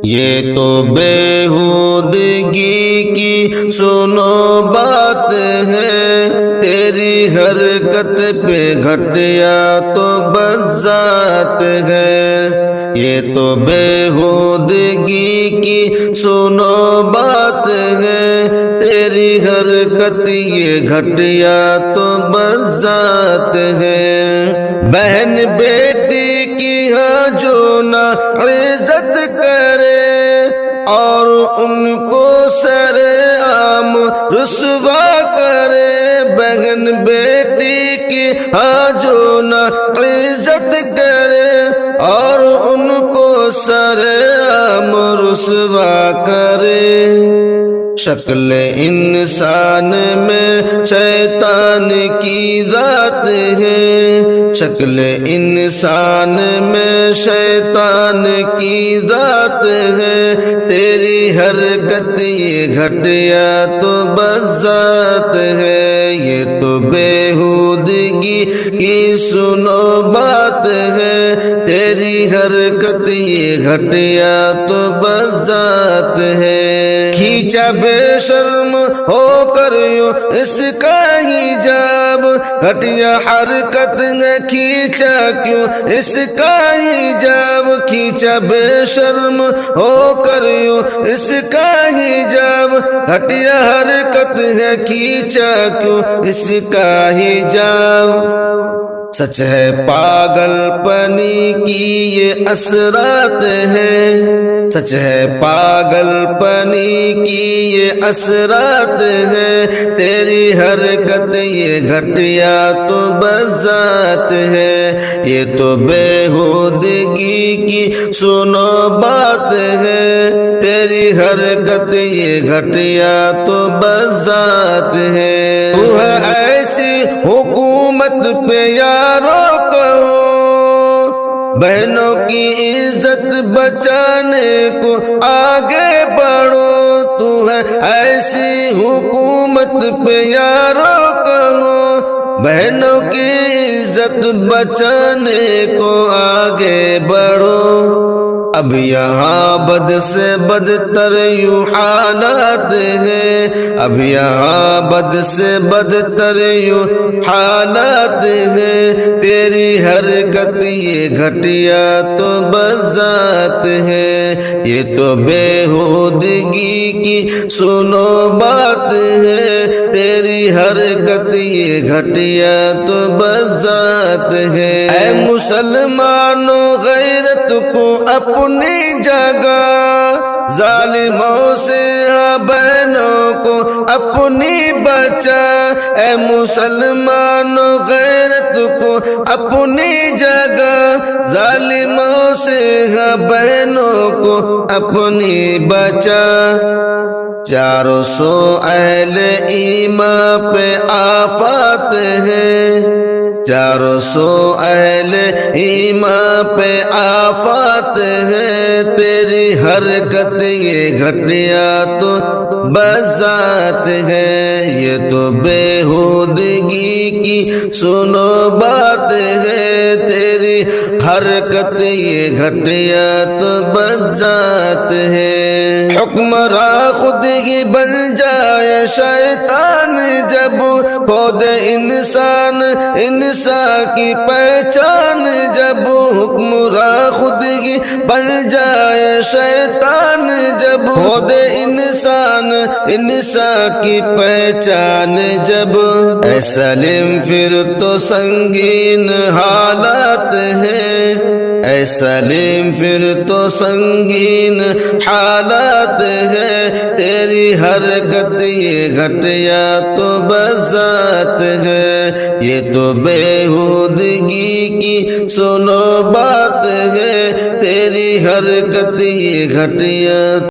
یہ تو بےہودگی کی سنو بات ہے، تیری حرکت پہ گھٹیا تو بس ذات ہے۔ یہ تو بےہودگی کی سنو بات ہے، تیری حرکت یہ گھٹیا تو بس ذات ہے۔ بہن بیٹی کی ہاں جو نہ عزت کرے اور ان کو سر عام رسوا کرے، بہن بیٹی کی ہاں جو نہ عزت کرے اور ان کو سر عام رسوا کرے۔ شکل انسان میں شیطان کی ذات ہے، شکل انسان میں شیطان کی ذات ہے، تیری حرکت یہ گھٹیا تو بس ذات ہے۔ یہ تو بےہودگی کی سنو بات ہے، تیری حرکت یہ گھٹیا تو بس ذات ہے۔ کھینچا بے شرم ہو کر یوں اس کا حجاب، گھٹیا حرکت نے کھینچا کیوں اس کا حجاب، کھینچا بے شرم ہو کر یوں اس کا حجاب، گھٹیا حرکت ہے کھینچا کیوں اس کا حجاب۔ سچ ہے پاگل پنی کی یہ اثرات ہیں، سچ ہے پاگل پنی کی یہ اثرات ہیں، تیری حرکت یہ گھٹیا تو بس ذات ہے۔ یہ تو بےہودگی کی سنو بات ہے، تیری حرکت یہ گھٹیا تو بس ذات ہے۔ تو ہے ایسی حکومت پہ یارو کہو، بہنوں کی عزت بچانے کو آگے بڑھو، تو ہے ایسی حکومت پہ یارو کہو، بہنوں کی عزت بچانے کو آگے بڑھو۔ اب یہاں بد سے بدتر یوں حالات ہیں، اب یہاں بد سے بدتر یوں حالات ہیں، تیری حرکت یہ گھٹیا تو بس ذات ہے۔ یہ تو بےہودگی کی سنو بات ہے، تیری حرکت یہ گھٹیا تو بس ذات ہے۔ اے مسلمانوں غیرت کو اپنی جگہ، ظالموں سے ہاں بہنوں کو اپنی بچا، اے مسلمانوں غیرت کو اپنی جگہ، ظالموں سے ہاں بہنوں کو اپنی بچا۔ 400 اہل ایمان پہ آفات ہیں، 400 اہل ایمان پہ آفات ہیں، تیری حرکت یہ گھٹیا تو بس ذات ہے۔ یہ تو بےہودگی کی سنو بات ہے، تیری حرکت یہ گھٹیا تو بس ذات ہے۔ حکمراں خود ہی بن جائے شیطان جب، خود انسان انسان کی پہچان جب، حکمراں خود ہی بن جائے شیطان جب، خود انسان انسان کی پہچان جب، اے سلیم پھر تو سنگین حالات ہیں، اے سلیم پھر تو سنگین حالات ہیں، تیری حرکت یہ گھٹیا تو بس ذات ہے۔ یہ تو بےہودگی کی سنو بات ہے، تیری حرکت یہ گھٹیا